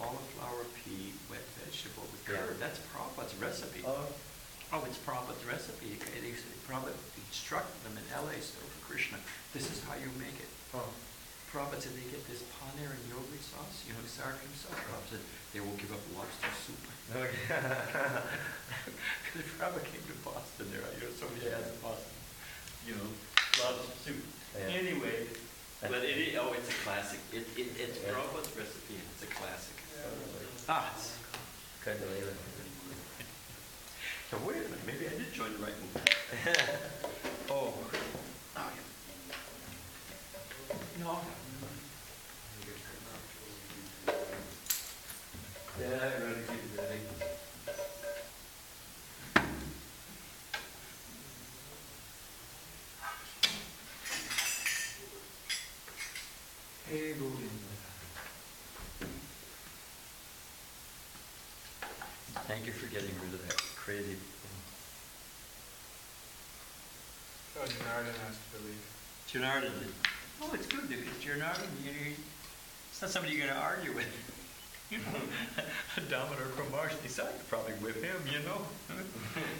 cauliflower pea wet vegetable with curd. That's Prabhupada's recipe. Oh, it's Prabhupada's recipe. Prabhupada instructed them in LA still for Krishna. This is how you make it. Prabhupada said they get this paneer and yogurt sauce. You know, he started himself. Prabhupada said they will give up lobster soup. Because Prabhupada came to Boston there. You know, somebody has in Boston. You know, lobster soup. Yeah. Anyway, but it's a classic. It's Prabhupada's recipe. It's a classic. Couldn't believe it. So wait a minute, maybe I did join the right movement. Oh, yeah. No. Yeah, I'm ready to get ready. Hey, Govinda. Thank you for getting rid of that crazy. Oh, Janardhan asked to leave. Janardhan did. Oh, it's good because Janardhan, it's not somebody you're going to argue with. You know, Damodar Kumar, I could probably whip him, you know.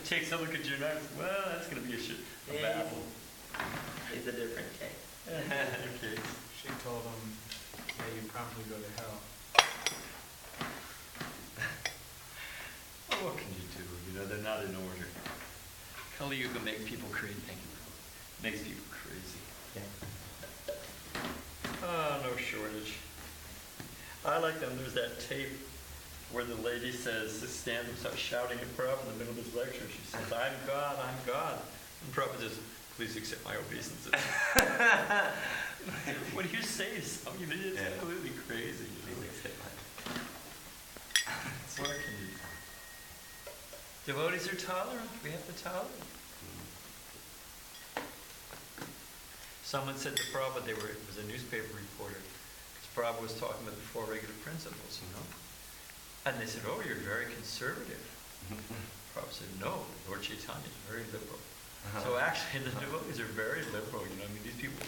Takes a look at Janardhan, well, that's going to be a battle. It's a different case. Okay. She told him, may you promptly go to hell. Oh, what can you do? You know, they're not in order. Kali Yuga makes people crazy. Makes people crazy. Yeah. Oh, no shortage. I like them. There's that tape where the lady says, stands up, starts shouting at Prabhupada in the middle of his lecture. She says, I'm God, I'm God. And Prabhupada says, please accept my obeisances. What do you say to something? It's completely crazy. Please accept my what can you do? Devotees are tolerant. We have to tolerate. Someone said to Prabhupada, it was a newspaper reporter, because Prabhupada was talking about the 4 regular principles, you know. And they said, oh, you're very conservative. Prabhupada said, no, Lord Chaitanya is very liberal. So actually, the devotees are very liberal, you know. I mean, these people...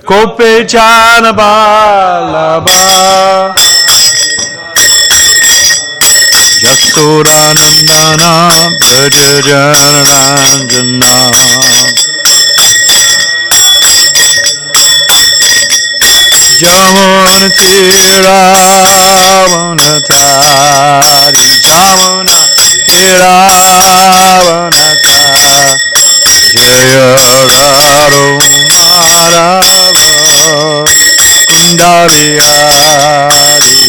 Kope Chana Balaba Jasodanandana Braja Janaranjana Jamuna Tiravanatari Jamuna Tiravanatari Jaya Raro Marava Kundaliyari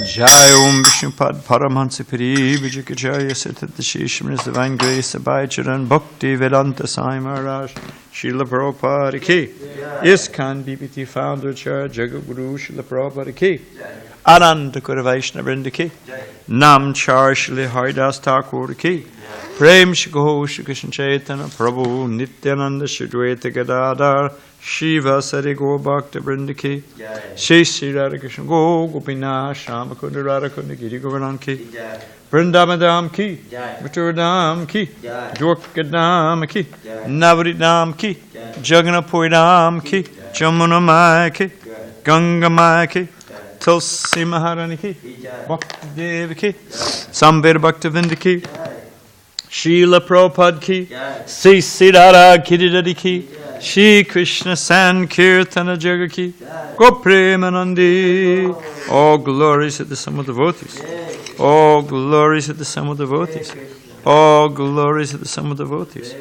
Jai Om Vishnupad Paramahansa Piri Vijaya Jaya Siddhadashisham Divine Grace Abhaicharan Bhakti Vedanta Sai Maharaj Srila Prabhupada Ki ISKCON BBT Founder Acharya Jagaguru Srila Prabhupada Ki Ananda Kura Vaishnava Vrinda Ki Nam Char Srila Haridas Thakur Ki Prem Shri Shri Krishna Chaitanya Prabhu Nityananda Shri Dvaita Gadadhar Shiva Sari Go Bhakta Vrinda Ki Shri Shri Radha Krishna Go Gopinath Shama Kunda Radha Kunda Giri Govardhan Ki Vrindavan Ki Vituradam Ki Dwarkadam Ki Navaridam Ki Jagannath Ki Jamuna Maya Ki Ganga Maya Ki Tulsi Maharani Ki Bhakti Devi Ki Samveda Bhakta Vrinda Ki Srila Prabhupada Ki Sri Siddhara Kiridadi Ki Shri Krishna Sankirtana Jaga Ki Gopremanandi. All glories at the sum of devotees. All glories at the sum of devotees. All glories at the sum of devotees.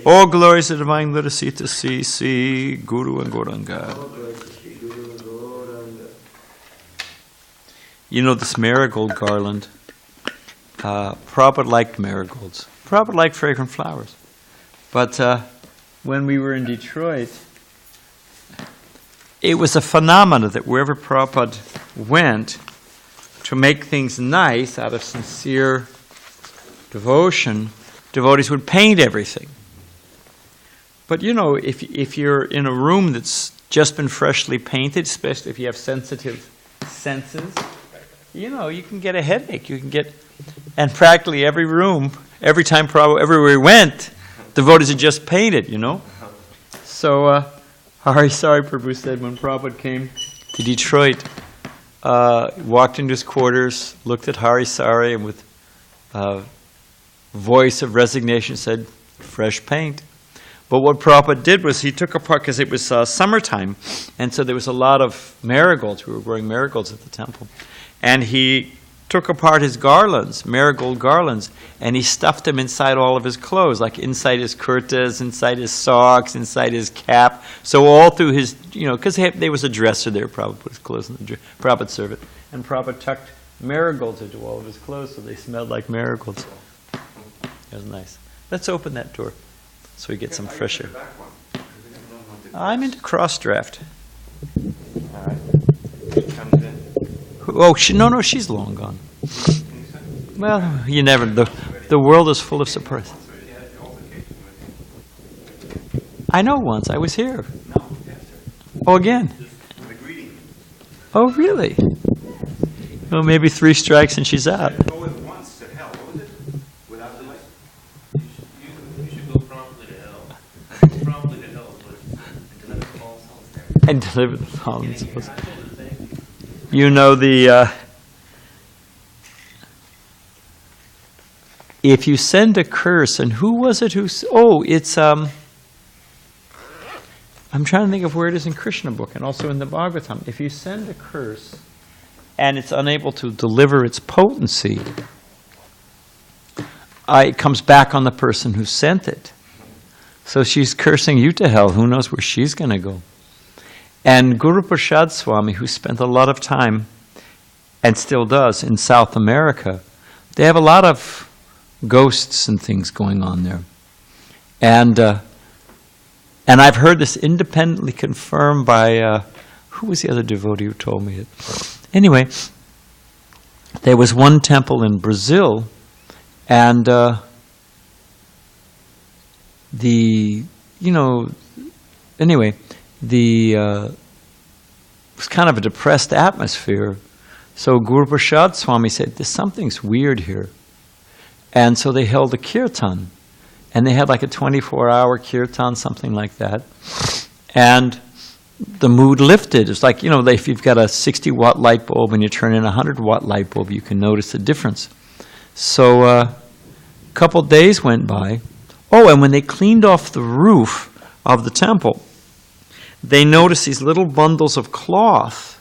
All glories to divine Lord Sita C. Guru and Gauranga. You know this marigold garland. Prabhupada liked marigolds. Prabhupada liked fragrant flowers. But when we were in Detroit, it was a phenomenon that wherever Prabhupada went, to make things nice out of sincere devotion, devotees would paint everything. But you know, if you're in a room that's just been freshly painted, especially if you have sensitive senses, you know, you can get a headache. You can get, and practically every room, every time Prabhupada, everywhere he went, devotees had just painted, you know. So Harisari Prabhu said when Prabhupada came to Detroit, walked into his quarters, looked at Harisari, and with voice of resignation said, fresh paint. But what Prabhupada did was he took apart, because it was summertime, and so there was a lot of marigolds. We were growing marigolds at the temple. And he took apart his garlands, marigold garlands, and he stuffed them inside all of his clothes, like inside his kurtas, inside his socks, inside his cap. So all through his, you know, because there was a dresser there, Prabhupada put his clothes in the dresser, Prabhupada served it. And Prabhupada tucked marigolds into all of his clothes so they smelled like marigolds. It was nice. Let's open that door so we get some fresh air. I'm into cross draft. All right. He comes in. Oh, no, she's long gone. Well, you never, the world is full of surprises. I know once, I was here. Oh, again? The greeting. Oh, really? Well, maybe 3 strikes and she's out. Go with once to hell. What was it? Without delay? You should go promptly to hell. Go promptly to hell, and deliver the false souls there. And deliver the fallen souls. You know if you send a curse, and who was it who, it's, I'm trying to think of where it is in Krishna book and also in the Bhagavatam. If you send a curse and it's unable to deliver its potency, it comes back on the person who sent it. So she's cursing you to hell. Who knows where she's going to go? And Guru Prasad Swami, who spent a lot of time, and still does, in South America, they have a lot of ghosts and things going on there. And I've heard this independently confirmed by, who was the other devotee who told me it? Anyway, there was one temple in Brazil, and it was kind of a depressed atmosphere. So Guru Prasad Swami said, something's weird here. And so they held a kirtan. And they had like a 24-hour kirtan, something like that. And the mood lifted. It's like, if you've got a 60-watt light bulb and you turn in a 100-watt light bulb, you can notice the difference. So a couple days went by. Oh, and when they cleaned off the roof of the temple, they noticed these little bundles of cloth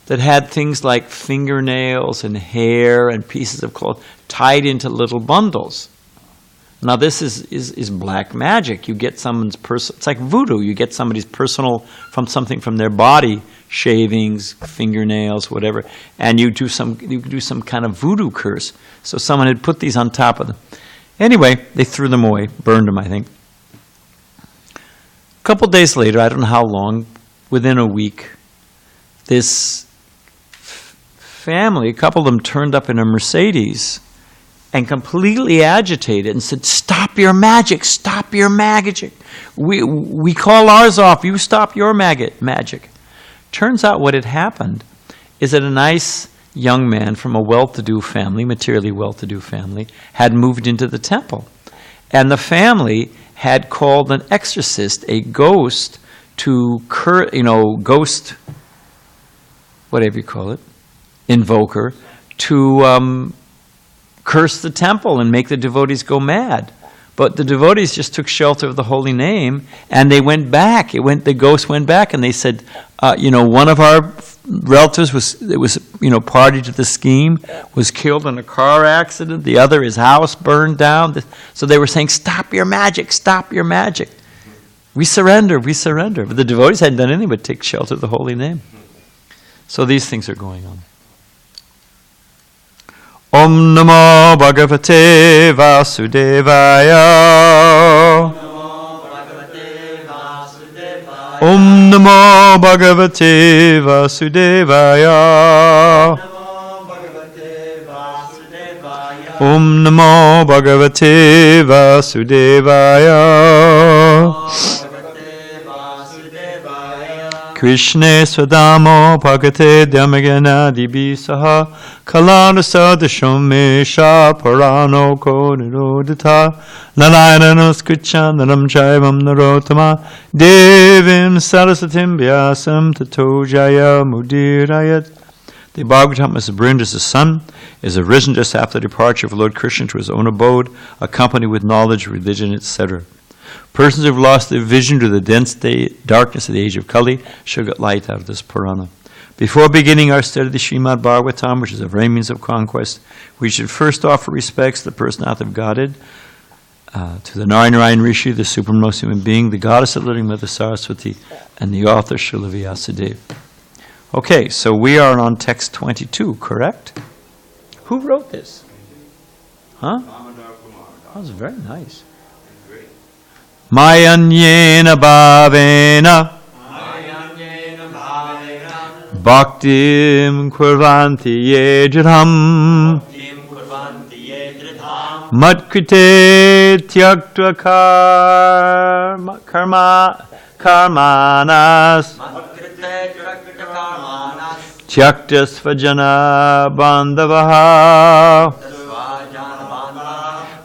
that had things like fingernails and hair and pieces of cloth tied into little bundles. Now this is black magic. You get someone's it's like voodoo. You get somebody's personal, from something from their body, shavings, fingernails, whatever, and you do some kind of voodoo curse. So someone had put these on top of them. Anyway, they threw them away, burned them, I think. A couple days later, I don't know how long, within a week, this family, a couple of them turned up in a Mercedes and completely agitated and said, "Stop your magic, stop your magic. We call ours off, you stop your magic." Turns out what had happened is that a nice young man from a well-to-do family, materially well-to-do family, had moved into the temple. And the family had called an exorcist, a ghost, ghost, whatever you call it, invoker, to curse the temple and make the devotees go mad. But the devotees just took shelter of the holy name, and they went back. The ghost went back, and they said, one of our relatives was party to the scheme, was killed in a car accident. The other, his house burned down. So they were saying, "Stop your magic, stop your magic. We surrender, we surrender." But the devotees hadn't done anything but take shelter of the holy name. So these things are going on. Om Namo Bhagavate Vasudevaya. Om Namo Bhagavate Vasudevaya. Om Namo Bhagavate Vasudevaya. Krishna Swadamo Bhagate Dhyamagana Dibisaha Kalanasa Dashomesha Parano Kododita Nalayanos Kuchandanam Jaivam Narotama Devim Sarasatim Vyasam Tato Jaya Mudirayat. The Bhagavatam, as Vrinda's son, is arisen just after the departure of Lord Krishna to his own abode, accompanied with knowledge, religion, etc. Persons who have lost their vision to the dense darkness of the age of Kali shall get light out of this Purana. Before beginning our study of the srimadbhagavatam, which is a very means of conquest, we should first offer respects to the personality of Godhead, to the Badrinarayan Rishi, the supremest human being, the goddess of living Mother Saraswati, and the author Srila Vyasadeva. Okay, so we are on text 22, correct? Who wrote this? Huh? That was very nice. Mayanyena bhavena bhaktim kurvanti yejram matkrite tyaktva karmanas tyakta svajana bandhavaha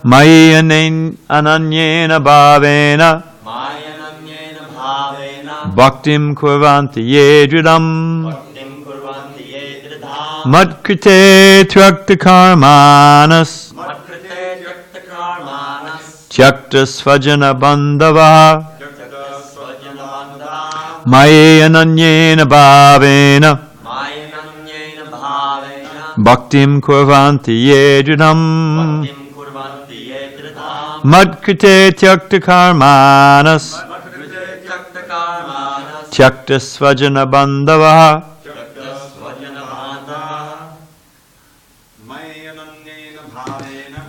Maya ananyena bhavena bhaktim kurvanti yedridam matkrite trakta karmanas tyakta svajana bandhava Maya ananyena bhavena bhaktim kurvanti yedridam Madkrite tyakta karmanas tyakta svajana bandhavaha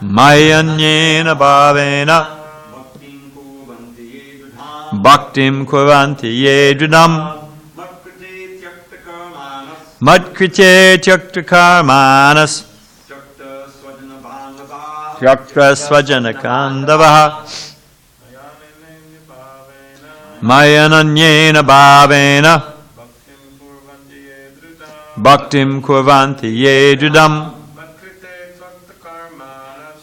Mayanyena bhavena bhaktim kurvanti yedridam Madkrite tyakta karmanas tyakta svajana kandavaha Mayananyena bhavena bhaktim kurvanti yedridam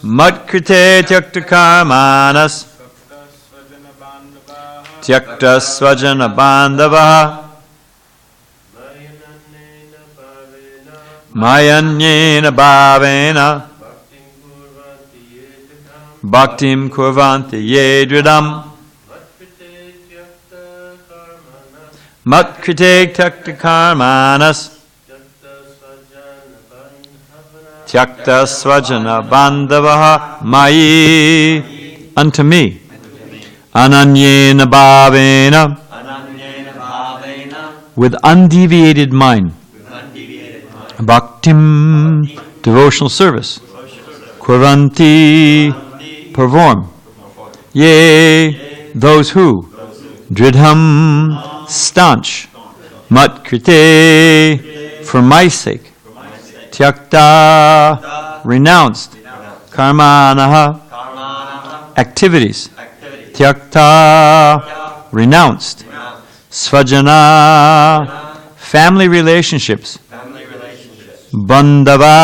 matkrite tyakta karmanas tyakta svajana bandhavaha Mayanyena bhavena bhaktim kurvanti ye dridam matkrite takta karmanas tyakta svajana bandavaha mayi unto me ananyena bhavena with undeviated mind bhaktim devotional service kurvanti perform ye those who dridham staunch matkrite for my sake tyakta renounced karmanaha activities tyakta renounced svajana family relationships bandava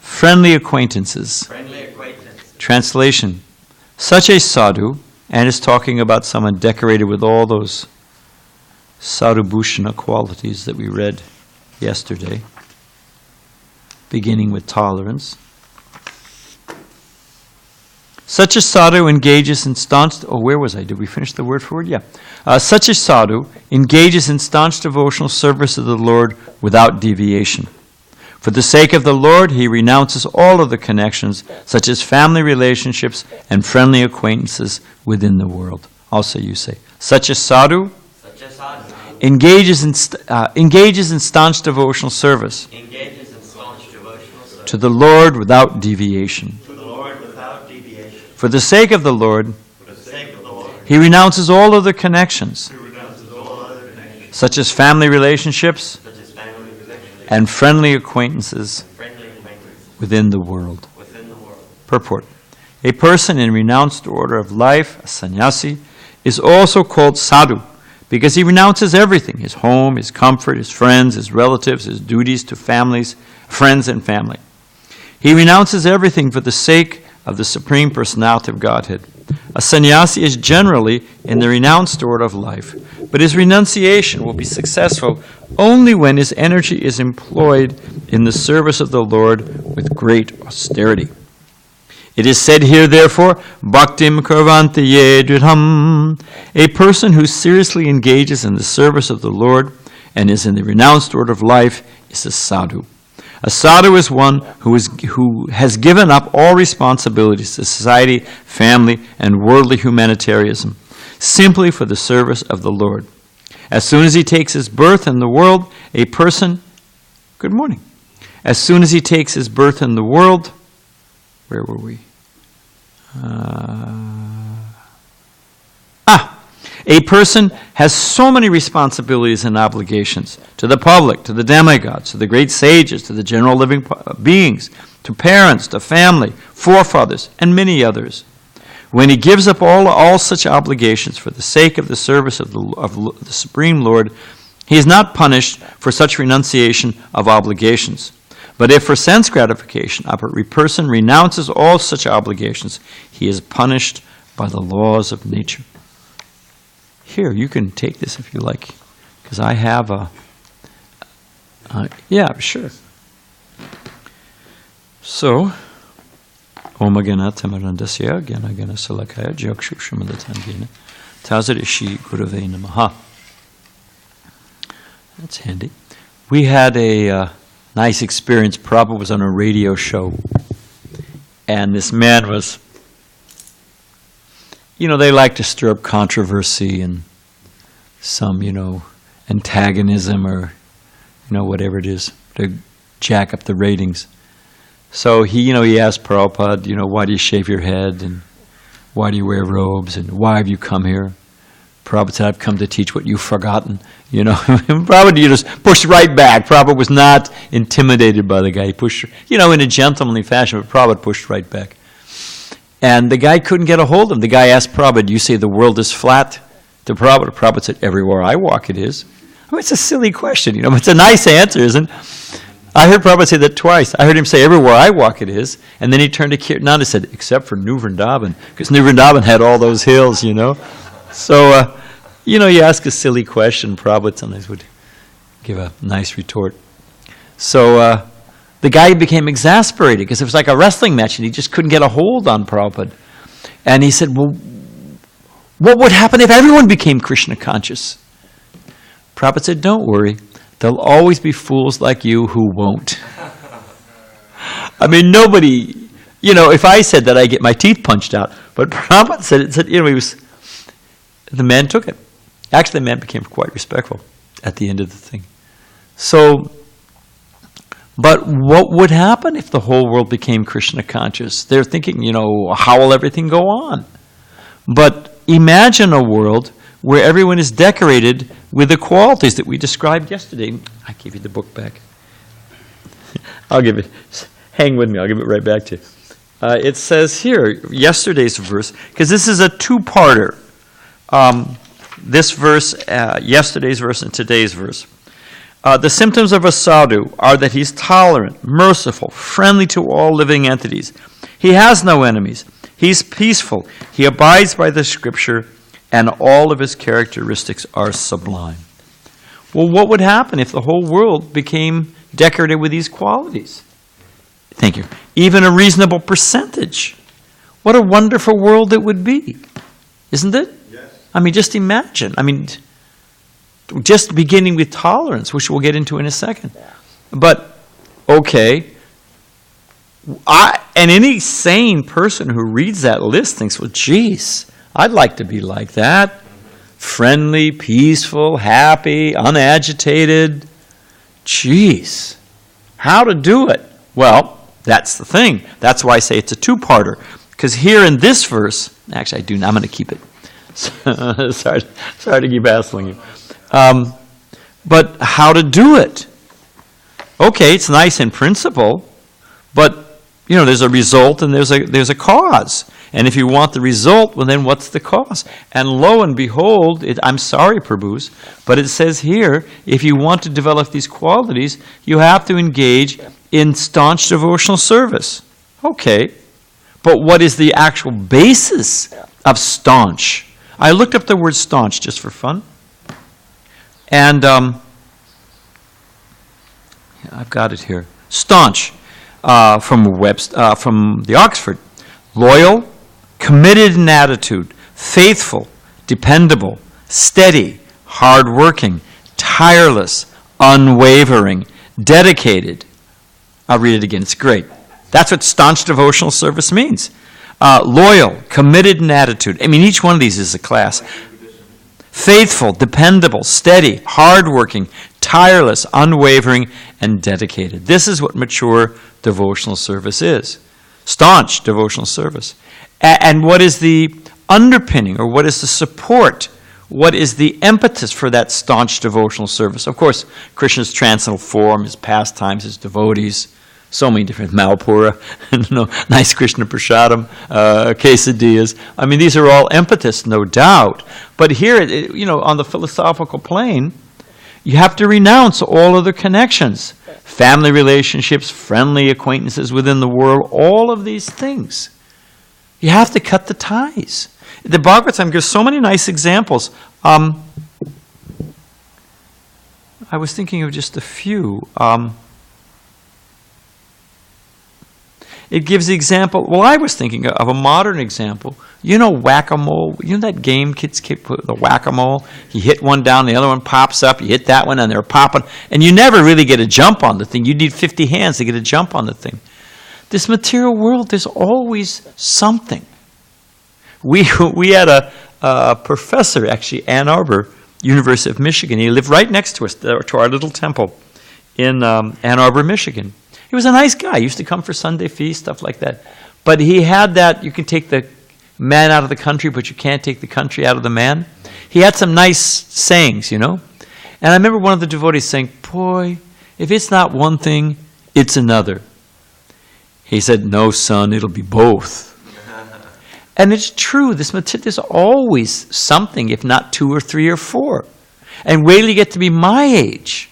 friendly acquaintances. Translation: such a sadhu, and is talking about someone decorated with all those sadhu bhushana qualities that we read yesterday, beginning with tolerance. Such a sadhu engages in staunch... Oh, where was I? Did we finish the word for word? Yeah. Such a sadhu engages in staunch devotional service of the Lord without deviation. For the sake of the Lord, he renounces all of the connections, such as family relationships and friendly acquaintances within the world. Also you say, such a sadhu engages in staunch devotional service to the Lord without deviation. For the sake of the Lord, he renounces all other connections, such as family relationships and friendly acquaintances within the world. Purport: a person in renounced order of life, a sannyasi, is also called sadhu, because he renounces everything: his home, his comfort, his friends, his relatives, his duties to families, friends and family. He renounces everything for the sake of the Supreme Personality of Godhead. A sannyasi is generally in the renounced order of life, but his renunciation will be successful only when his energy is employed in the service of the Lord with great austerity. It is said here, therefore, bhaktim kurvanti ye dridham. A person who seriously engages in the service of the Lord and is in the renounced order of life is a sadhu. A sadhu is one who has given up all responsibilities to society, family, and worldly humanitarianism, simply for the service of the Lord. As soon as he takes his birth in the world, a person... Good morning. As soon as he takes his birth in the world... Where were we? A person has so many responsibilities and obligations to the public, to the demigods, to the great sages, to the general living beings, to parents, to family, forefathers, and many others. When he gives up all such obligations for the sake of the service of the Supreme Lord, he is not punished for such renunciation of obligations. But if for sense gratification a person renounces all such obligations, he is punished by the laws of nature. Here, you can take this if you like, because I have a... yeah, sure. So, Om Agana Tamarandasya Gyana Gana Salakaya Jyokshu Shumadatangena Tazarishi Gurave Namaha. That's handy. We had a nice experience. Prabhupada was on a radio show, and this man was... they like to stir up controversy and some, antagonism or, whatever it is to jack up the ratings. So he asked Prabhupada, why do you shave your head and why do you wear robes and why have you come here? Prabhupada said, I've come to teach what you've forgotten. Prabhupada just pushed right back. Prabhupada was not intimidated by the guy. He pushed, in a gentlemanly fashion, but Prabhupada pushed right back. And the guy couldn't get a hold of him. The guy asked Prabhupada, do you say the world is flat? To Prabhupada, Prabhupada said, everywhere I walk it is. It's a silly question, but it's a nice answer, isn't it? I heard Prabhupada say that twice. I heard him say, everywhere I walk it is. And then he turned to Kirtan and said, except for New Vrindavan, because New Vrindavan had all those hills, So, you ask a silly question, Prabhupada sometimes would give a nice retort. So, the guy became exasperated because it was like a wrestling match and he just couldn't get a hold on Prabhupada. And he said, well, what would happen if everyone became Krishna conscious? Prabhupada said, don't worry. There'll always be fools like you who won't. I mean, nobody, if I said that, I get my teeth punched out. But Prabhupada said the man took it. Actually, the man became quite respectful at the end of the thing. So, but what would happen if the whole world became Krishna conscious? They're thinking, how will everything go on? But imagine a world where everyone is decorated with the qualities that we described yesterday. I gave you the book back. I'll give it. Hang with me. I'll give it right back to you. It says here, yesterday's verse, because this is a two-parter. This verse, yesterday's verse, and today's verse. The symptoms of a sadhu are that he's tolerant, merciful, friendly to all living entities. He has no enemies. He's peaceful. He abides by the scripture, and all of his characteristics are sublime. Well, what would happen if the whole world became decorated with these qualities? Thank you. Even a reasonable percentage. What a wonderful world it would be. Isn't it? Yes. I mean, just imagine. I mean, just beginning with tolerance, which we'll get into in a second. But, okay, and any sane person who reads that list thinks, well, geez, I'd like to be like that. Friendly, peaceful, happy, unagitated. Geez, how to do it? Well, that's the thing. That's why I say it's a two-parter. Because here in this verse, actually I'm going to keep it. sorry to keep hassling you. But how to do it? Okay, it's nice in principle, but there's a result and there's a cause. And if you want the result, well then what's the cause? And lo and behold, I'm sorry, Prabhus, but it says here, if you want to develop these qualities, you have to engage in staunch devotional service. Okay, but what is the actual basis of staunch? I looked up the word staunch just for fun. And I've got it here. Staunch, from the Oxford. Loyal, committed in attitude, faithful, dependable, steady, hardworking, tireless, unwavering, dedicated. I'll read it again. It's great. That's what staunch devotional service means. Loyal, committed in attitude. I mean, each one of these is a class. Faithful, dependable, steady, hardworking, tireless, unwavering, and dedicated. This is what mature devotional service is. Staunch devotional service. And what is the underpinning, or what is the support? What is the impetus for that staunch devotional service? Of course, Krishna's transcendental form, his pastimes, his devotees, so many different Malpura, nice Krishna Prasadam, quesadillas. I mean, these are all impetus, no doubt. But here, on the philosophical plane, you have to renounce all other connections. Family relationships, friendly acquaintances within the world, all of these things. You have to cut the ties. The Bhagavatam gives so many nice examples. I was thinking of just a few. It gives the example, I was thinking of a modern example. Whack-a-mole? That game kids keep the whack-a-mole? You hit one down, the other one pops up, you hit that one, and they're popping. And you never really get a jump on the thing. You need 50 hands to get a jump on the thing. This material world, there's always something. We had a professor, actually, Ann Arbor, University of Michigan. He lived right next to us, to our little temple in Ann Arbor, Michigan. He was a nice guy. He used to come for Sunday feast, stuff like that. But he had that, you can take the man out of the country, but you can't take the country out of the man. He had some nice sayings, And I remember one of the devotees saying, boy, if it's not one thing, it's another. He said, no, son, it'll be both. And it's true. There's always something, if not 2 or 3 or 4. And wait till you get to be my age.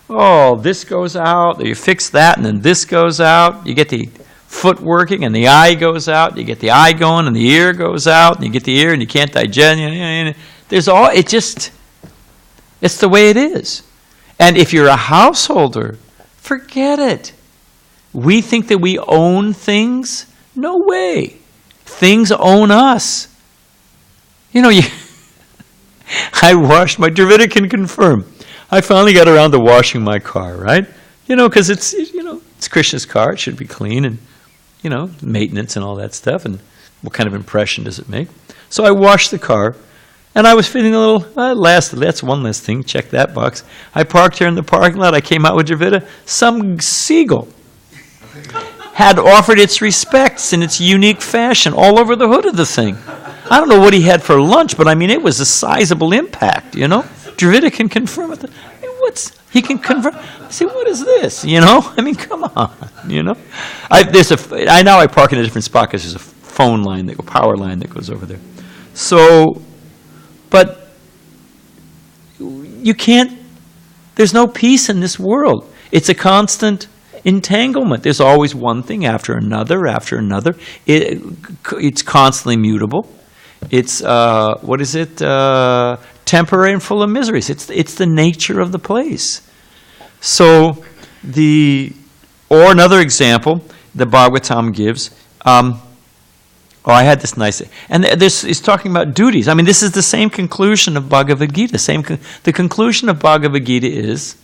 Oh, this goes out, you fix that, and then this goes out. You get the foot working, and the eye goes out. You get the eye going, and the ear goes out. And you get the ear, and you can't digest. It's the way it is. And if you're a householder, forget it. We think that we own things? No way. Things own us. I washed my, Dravida can confirm. I finally got around to washing my car, right? Because it's Krishna's car, it should be clean and, maintenance and all that stuff. And what kind of impression does it make? So I washed the car, and I was feeling a little, that's one less thing, check that box. I parked here in the parking lot, I came out with Dravida, some seagull had offered its respects in its unique fashion all over the hood of the thing. I don't know what he had for lunch, but I mean, it was a sizable impact, Dravida can confirm it. He can confirm. I say, what is this? I mean, come on, I park in a different spot because there's a phone line, power line that goes over there. So, but you can't, there's no peace in this world. It's a constant entanglement. There's always one thing after another, after another. It's constantly mutable. It's, temporary and full of miseries. It's the nature of the place. So, or another example the Bhagavatam gives, I had this nice, and this is talking about duties. I mean, this is the same conclusion of Bhagavad Gita. The conclusion of Bhagavad Gita is,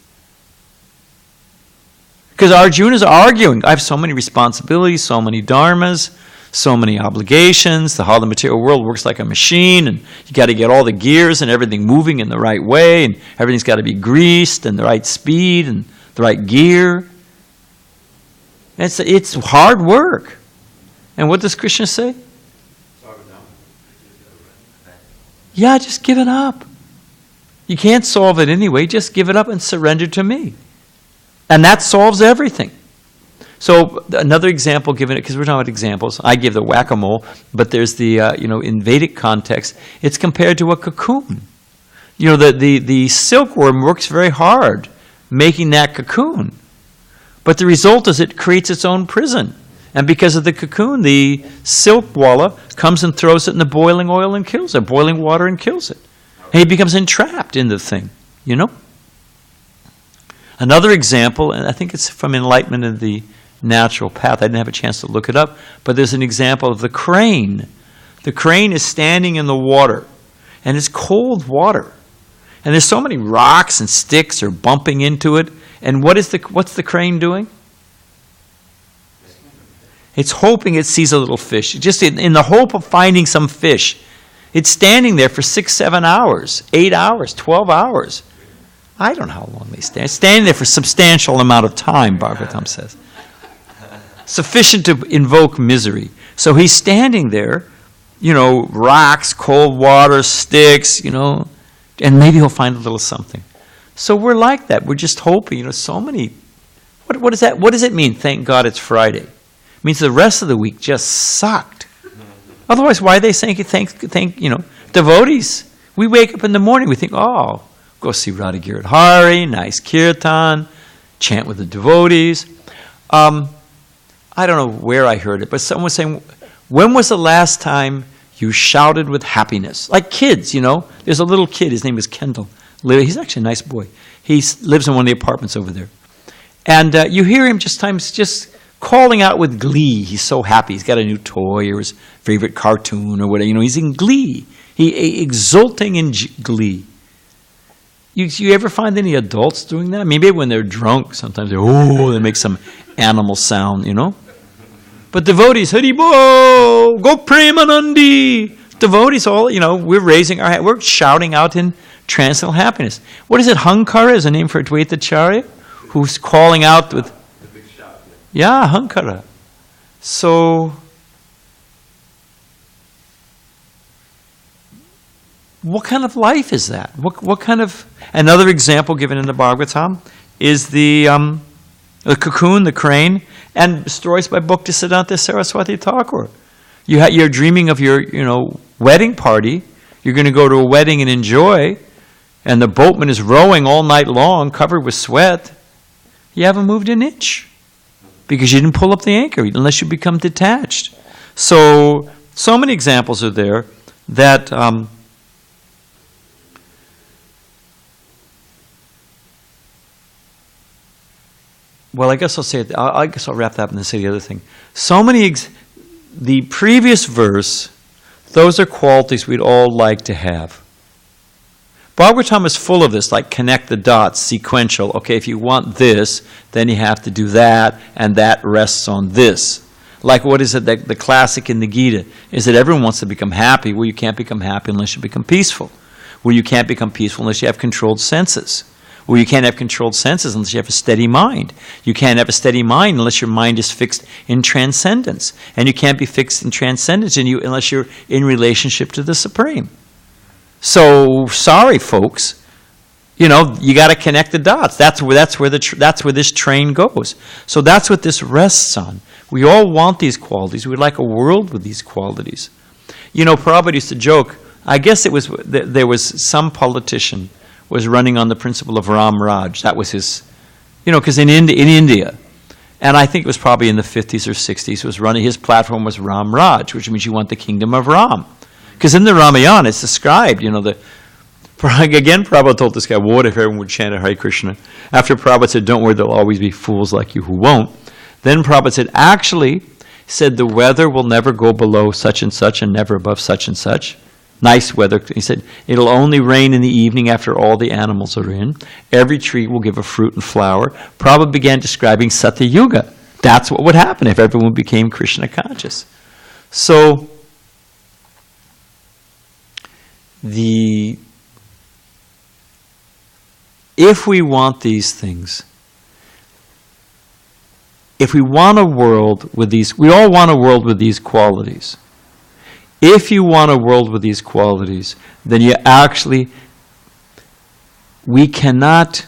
because Arjuna is arguing, I have so many responsibilities, so many dharmas, so many obligations, how the material world works like a machine, and you got to get all the gears and everything moving in the right way, and everything's got to be greased and the right speed and the right gear. It's hard work. And what does Krishna say? Yeah, just give it up. You can't solve it anyway. Just give it up and surrender to me. And that solves everything. So another example given, because we're talking about examples, I give the whack-a-mole, but there's the, in Vedic context, it's compared to a cocoon. The silkworm works very hard making that cocoon. But the result is it creates its own prison. And because of the cocoon, the silkwalla comes and throws it in the boiling oil and kills it, boiling water and kills it. And he becomes entrapped in the thing, Another example, and I think it's from Enlightenment of the Natural Path. I didn't have a chance to look it up, but there's an example of the crane. The crane is standing in the water, and it's cold water. And there's so many rocks and sticks are bumping into it. And what's the crane doing? It's hoping it sees a little fish, just in the hope of finding some fish. It's standing there for 6, 7 hours, 8 hours, 12 hours. I don't know how long they stand. Standing there for a substantial amount of time, Bhagavatam says. Sufficient to invoke misery. So he's standing there, rocks, cold water, sticks, and maybe he'll find a little something. So we're like that. We're just hoping, so many. What does that? What does it mean? Thank God it's Friday. It means the rest of the week just sucked. Otherwise, why are they saying thank devotees? We wake up in the morning, we think, go see Radha Giridhari, nice kirtan, chant with the devotees. I don't know where I heard it, but someone was saying, when was the last time you shouted with happiness? Like kids, There's a little kid, his name is Kendall. He's actually a nice boy. He lives in one of the apartments over there. And you hear him just calling out with glee. He's so happy. He's got a new toy or his favorite cartoon or whatever. He's in glee. He exulting in glee. You ever find any adults doing that? Maybe when they're drunk, sometimes they make some animal sound, But devotees, Haribo, go Premanandi. Devotees all, we're raising our hand, we're shouting out in transcendental happiness. What is it? Hankara is a name for Advaitacharya, who's calling out with... The big shout. Yeah, Hankara. So... what kind of life is that? What kind of... Another example given in the Bhagavatam is the cocoon, the crane, and stories by Bhaktisiddhanta Saraswati Thakur. You're dreaming of your, wedding party. You're going to go to a wedding and enjoy, and the boatman is rowing all night long, covered with sweat. You haven't moved an inch because you didn't pull up the anchor unless you become detached. So many examples are there that... well, I guess I'll say it. I guess I'll wrap that up and then say the other thing. So many, the previous verse, those are qualities we'd all like to have. Bhagavatam is full of this, like connect the dots, sequential. Okay, if you want this, then you have to do that, and that rests on this. Like what is it, the classic in the Gita, is that everyone wants to become happy. Well, you can't become happy unless you become peaceful. Well, you can't become peaceful unless you have controlled senses. Well, you can't have controlled senses unless you have a steady mind. You can't have a steady mind unless your mind is fixed in transcendence. And you can't be fixed in transcendence unless you're in relationship to the Supreme. So, sorry, folks. You got to connect the dots. That's where this train goes. So that's what this rests on. We all want these qualities. We'd like a world with these qualities. Prabhupada used to joke. I guess it was there was some politician was running on the principle of Ram Raj. That was his, because in India, and I think it was probably in the 50s or 60s, was running. His platform was Ram Raj, which means you want the kingdom of Ram. Because in the Ramayana, it's described, again, Prabhupada told this guy, what if everyone would chant Hare Krishna? After Prabhupada said, don't worry, there'll always be fools like you who won't. Then Prabhupada said, actually, said the weather will never go below such and never above such and such. Nice weather. He said, it'll only rain in the evening after all the animals are in. Every tree will give a fruit and flower. Prabhupada began describing Satya Yuga. That's what would happen if everyone became Krishna conscious. So, if we want these things, if we want a world with these, we all want a world with these qualities. If you want a world with these qualities, then we cannot,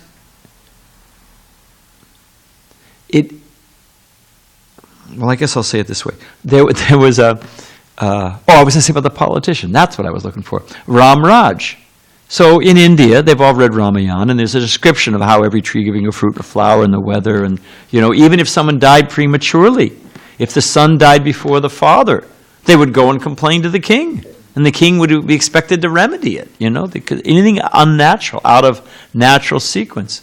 well, I guess I'll say it this way. There was I was going to say about the politician. That's what I was looking for. Ram Raj. So in India, they've all read Ramayana, and there's a description of how every tree giving a fruit and a flower and the weather, and, even if someone died prematurely, if the son died before the father, they would go and complain to the king, and the king would be expected to remedy it, because anything unnatural, out of natural sequence.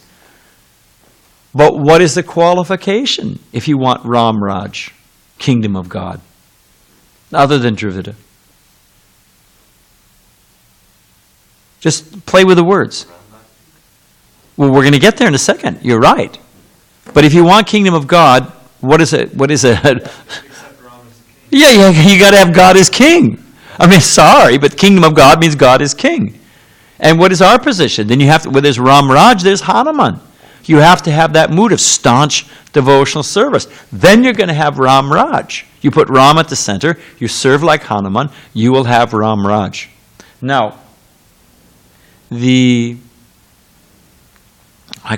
But what is the qualification if you want Ram Raj, kingdom of God, other than Dravida? Just play with the words. Well, we're going to get there in a second. You're right. But if you want kingdom of God, what is it? Yeah, you got to have God as king. I mean, sorry, but kingdom of God means God is king. And what is our position? Then you have to, where there's Ram Raj, there's Hanuman. You have to have that mood of staunch devotional service. Then you're going to have Ram Raj. You put Ram at the center, you serve like Hanuman, you will have Ram Raj. Now, I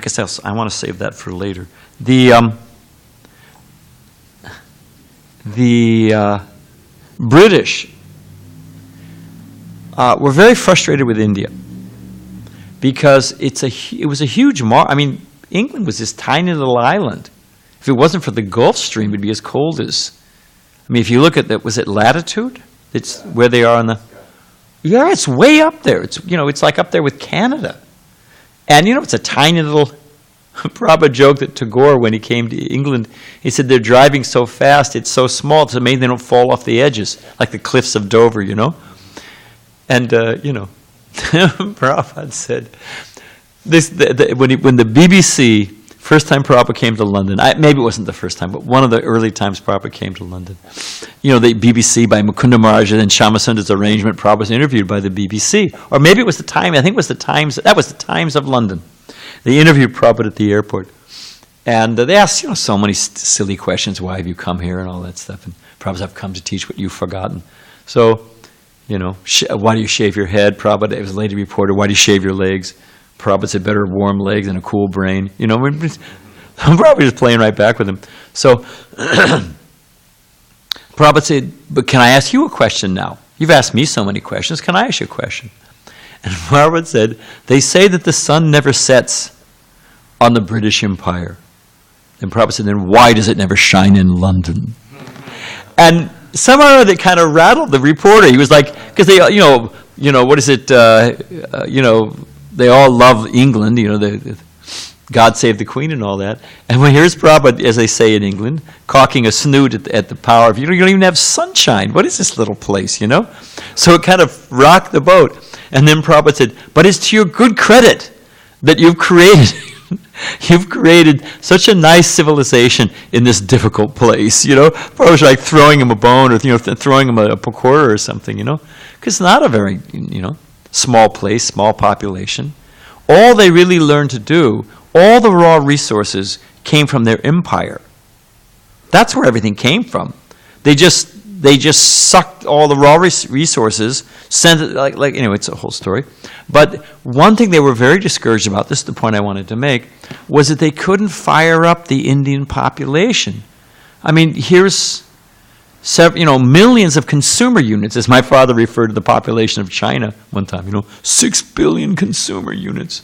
guess I want to save that for later. The British were very frustrated with India because it was a huge England was this tiny little island. If it wasn't for the Gulf Stream, it'd be as cold as. If you look at was it latitude? It's where they are on the. Yeah, it's way up there. It's like up there with Canada, and it's a tiny little. Prabhupada joked that Tagore, when he came to England, he said they're driving so fast, it's so small, it's amazing they don't fall off the edges, like the cliffs of Dover, And, Prabhupada said, when the BBC, first time Prabhupada came to London, maybe it wasn't the first time, but one of the early times Prabhupada came to London, the BBC by Mukunda Maharaj and Shamasundar's arrangement, Prabhupada was interviewed by the BBC. Or maybe it was the Times, I think it was the Times, that was the Times of London. They interviewed Prabhupada at the airport. And they asked, so many silly questions, why have you come here and all that stuff. And Prabhupada said, I've come to teach what you've forgotten. So, why do you shave your head? Prabhupada, it was later reported, why do you shave your legs? Prabhupada said, better warm legs than a cool brain. Prabhupada was playing right back with him. So, Prabhupada said, but can I ask you a question now? You've asked me so many questions, can I ask you a question? And Prabhupada said, they say that the sun never sets on the British Empire. And Prabhupada said, then why does it never shine in London? And somehow that kind of rattled the reporter. He was like, because they, what is it, they all love England, God Save the Queen and all that. And when here's Prabhupada, as they say in England, cocking a snoot at the power of, you don't even have sunshine. What is this little place, you know? So it kind of rocked the boat. And then Prabhupada said, but it's to your good credit that you've created such a nice civilization in this difficult place, you know? Prabhupada was like throwing him a bone or, you know, throwing him a pakora or something, you know? Because it's not a very, you know, small place, small population. All they really learned to do, all the raw resources came from their empire. That's where everything came from. They just sucked all the raw resources, sent it like anyway, it's a whole story. But one thing they were very discouraged about, this is the point I wanted to make, was that they couldn't fire up the Indian population. I mean, here's millions of consumer units, as my father referred to the population of China one time, 6 billion consumer units.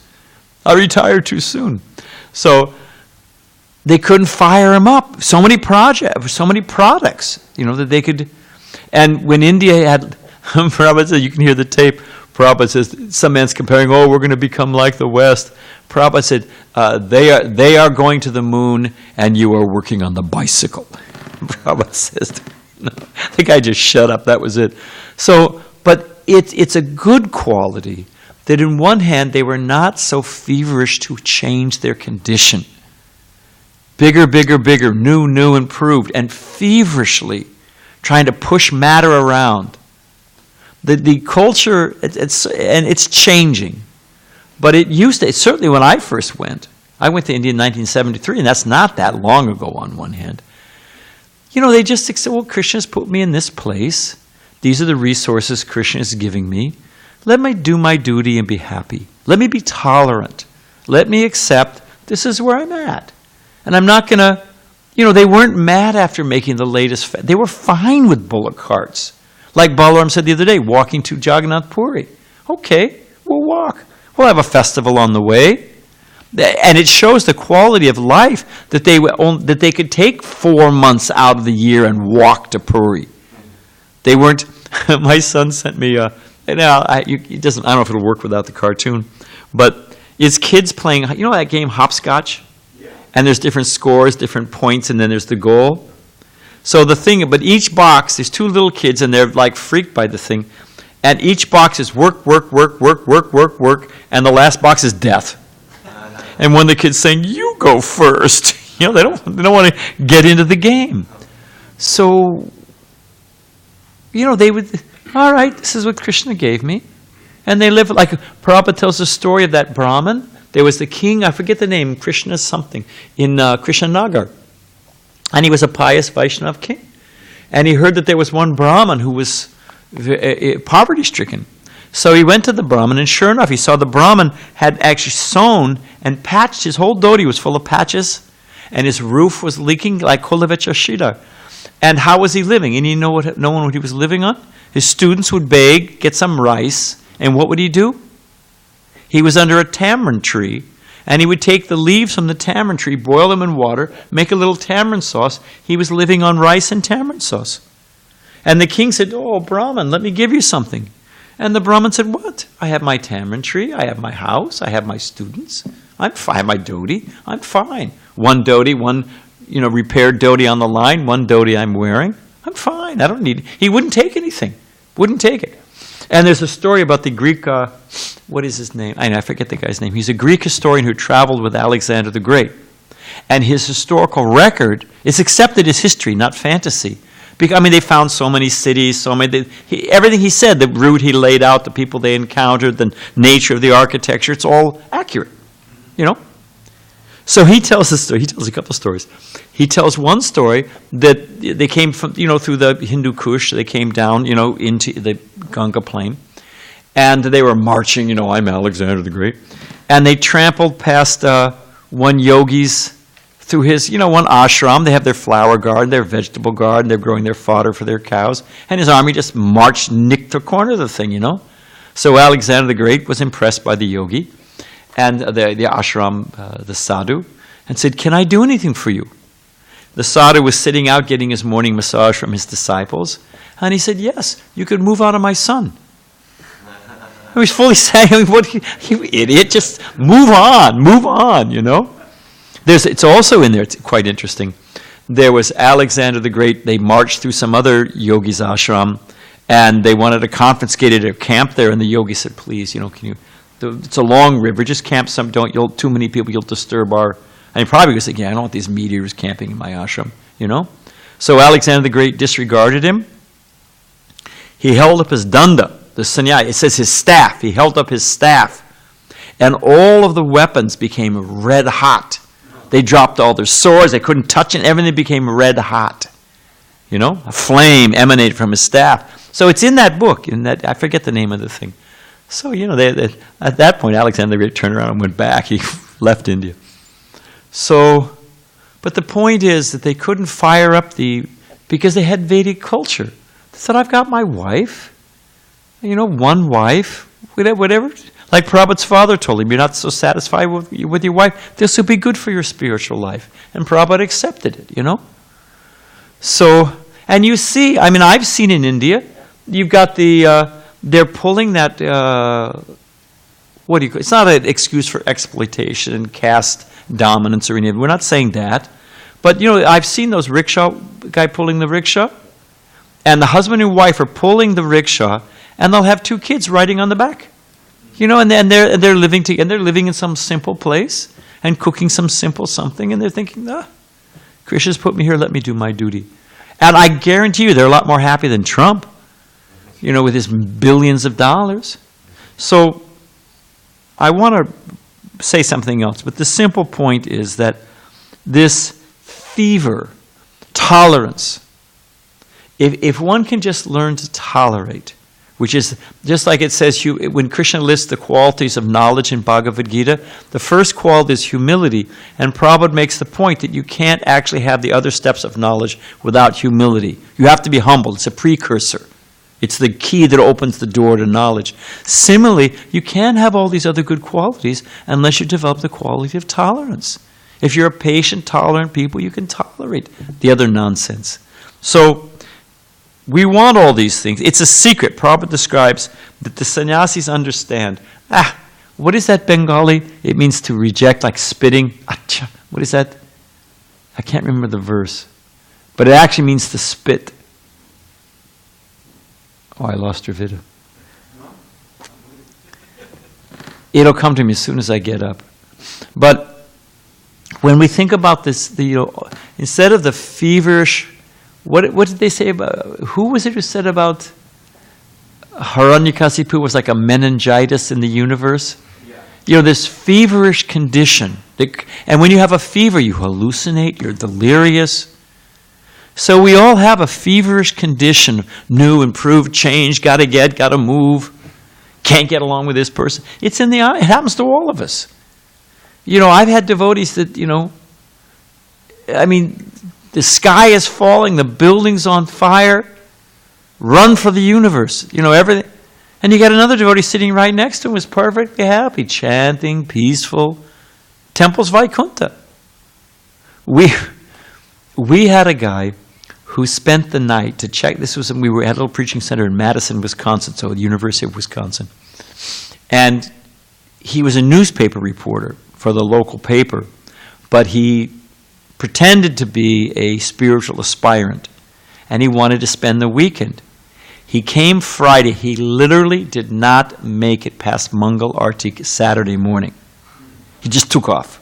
I retired too soon. So they couldn't fire them up. So many projects, so many products, that they could. And when India had, Prabhupada said, you can hear the tape, Prabhupada says, some man's comparing, we're going to become like the West. Prabhupada said, they are going to the moon and you are working on the bicycle. Prabhupada says, no, the guy just shut up, that was it. So, but it's a good quality that in one hand they were not so feverish to change their condition. Bigger, bigger, bigger, new, improved, and feverishly trying to push matter around. The culture, it's changing. But it used to, certainly when I first went, I went to India in 1973, and that's not that long ago on one hand. They just said, well, Krishna's put me in this place. These are the resources Krishna is giving me. Let me do my duty and be happy. Let me be tolerant. Let me accept this is where I'm at. And I'm not going to, they weren't mad after making the latest, they were fine with bullock carts. Like Balaram said the other day, walking to Jagannath Puri. Okay, we'll walk. We'll have a festival on the way. And it shows the quality of life that they could take 4 months out of the year and walk to Puri. They weren't. My son sent me. I don't know if it'll work without the cartoon, but it's kids playing. That game hopscotch, and there's different scores, different points, and then there's the goal. So but each box, there's 2 little kids, and they're like freaked by the thing, and each box is work, and the last box is death. And one of the kids saying, "You go first." They don't want to get into the game. So, they would, all right, this is what Krishna gave me. And they live, like Prabhupada tells the story of that Brahmin. There was the king, I forget the name, Krishna something, in Krishnanagar. And he was a pious Vaishnava king. And he heard that there was one Brahmin who was poverty-stricken. So he went to the Brahmin, and sure enough, he saw the Brahmin had actually sewn and patched. His whole dhoti was full of patches, and his roof was leaking like Kulavich Ashida. And how was he living? And you know what he was living on? His students would beg, get some rice, and what would he do? He was under a tamarind tree, and he would take the leaves from the tamarind tree, boil them in water, make a little tamarind sauce. He was living on rice and tamarind sauce. And the king said, "Oh, Brahmin, let me give you something." And the Brahmin said, "What? I have my tamarind tree, I have my house, I have my students. I have my dhoti, I'm fine. One dhoti, one repaired dhoti on the line, one dhoti I'm wearing. I'm fine, I don't need it." He wouldn't take anything, wouldn't take it. And there's a story about the Greek, what is his name? I forget the guy's name. He's a Greek historian who traveled with Alexander the Great. And his historical record is accepted as history, not fantasy. They found so many cities, everything he said, the route he laid out, the people they encountered, the nature of the architecture, it's all accurate, So he tells a story. He tells a couple of stories. He tells one story that they came from, through the Hindu Kush, they came down, into the Ganga plain, and they were marching, I'm Alexander the Great, and they trampled past one yogi's through his, one ashram. They have their flower garden, their vegetable garden, they're growing their fodder for their cows. And his army just marched, nicked the corner of the thing, So Alexander the Great was impressed by the yogi and the ashram, the sadhu, and said, "Can I do anything for you?" The sadhu was sitting out getting his morning massage from his disciples. And he said, "Yes, you could move out of my son." He was fully saying, "What, you idiot, just move on, It's also in there, it's quite interesting. There was Alexander the Great, they marched through some other yogi's ashram, and they wanted to confiscate it or camp there, and the yogi said, please, can you, it's a long river, just camp some, too many people, you'll disturb our, and he probably was thinking, I don't want these meteors camping in my ashram, So Alexander the Great disregarded him. He held up his danda, the sannyasi, it says his staff, he held up his staff, and all of the weapons became red hot. They dropped all their swords, they couldn't touch it, everything became red hot. A flame emanated from his staff. So it's in that book, I forget the name of the thing. So, at that point, Alexander the Great turned around and went back. He left India. So, but the point is that they couldn't fire up because they had Vedic culture. They said, I've got my wife, one wife, whatever. Like Prabhupada's father told him, you're not so satisfied with your wife, this will be good for your spiritual life. And Prabhupada accepted it, So, and you see, I've seen in India, you've got they're pulling that, it's not an excuse for exploitation and caste dominance or anything. We're not saying that. But, I've seen those rickshaw, guy pulling the rickshaw, and the husband and wife are pulling the rickshaw, and they'll have 2 kids riding on the back. And they're living together, and they're living in some simple place, and cooking some simple something, and they're thinking, Krishna's put me here, let me do my duty. And I guarantee you, they're a lot more happy than Trump, with his billions of dollars. So, I want to say something else, but the simple point is that this fever, tolerance, if one can just learn to tolerate, which is just like it says, when Krishna lists the qualities of knowledge in Bhagavad Gita, the first quality is humility, and Prabhupada makes the point that you can't actually have the other steps of knowledge without humility. You have to be humble. It's a precursor. It's the key that opens the door to knowledge. Similarly, you can't have all these other good qualities unless you develop the quality of tolerance. If you're a patient, tolerant people, you can tolerate the other nonsense. So, we want all these things. It's a secret. Prabhupada describes that the sannyasis understand. What is that Bengali? It means to reject, like spitting. Acha. What is that? I can't remember the verse. But it actually means to spit. Oh, I lost your video. It'll come to me as soon as I get up. But when we think about this, instead of the feverish, what did they say about, who was it who said about Hiranyakasipu was like a meningitis in the universe? Yeah. This feverish condition. And when you have a fever, you hallucinate, you're delirious. So we all have a feverish condition, new, improved, change, gotta move, can't get along with this person. It's in the eye. It happens to all of us. I've had devotees that, the sky is falling, the building's on fire, run for the universe, everything. And you got another devotee sitting right next to him who's perfectly happy, chanting, peaceful. Temple's Vaikuntha. We had a guy who spent the night to check, we were at a little preaching center in Madison, Wisconsin, so the University of Wisconsin. And he was a newspaper reporter for the local paper, but he pretended to be a spiritual aspirant, and he wanted to spend the weekend. He came Friday. He literally did not make it past Mangal Arti Saturday morning. He just took off.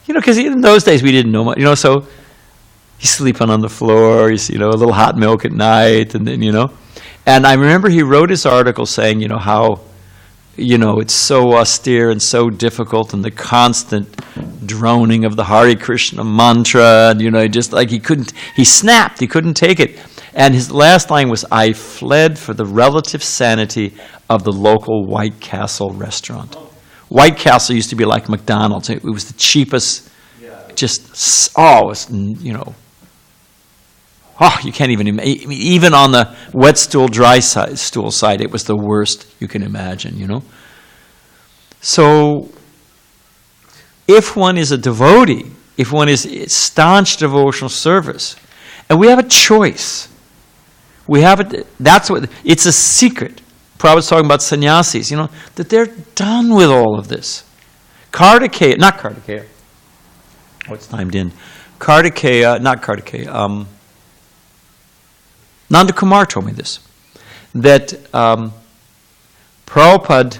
Because in those days we didn't know much, so he's sleeping on the floor, he's, a little hot milk at night, and then, And I remember he wrote his article saying, how, it's so austere and so difficult, and the constant droning of the Hare Krishna mantra, and, just like he snapped, he couldn't take it. And his last line was, I fled for the relative sanity of the local White Castle restaurant. White Castle used to be like McDonald's. It was the cheapest, you can't even on the wet stool, dry stool side, it was the worst you can imagine, So, if one is a devotee, if one is staunch devotional service, and we have a choice, it's a secret. Prabhupada's talking about sannyasis, that they're done with all of this. Kartikeya, what's timed in, Kartikeya, not Kartikeya, Nanda Kumar told me this, that Prabhupada,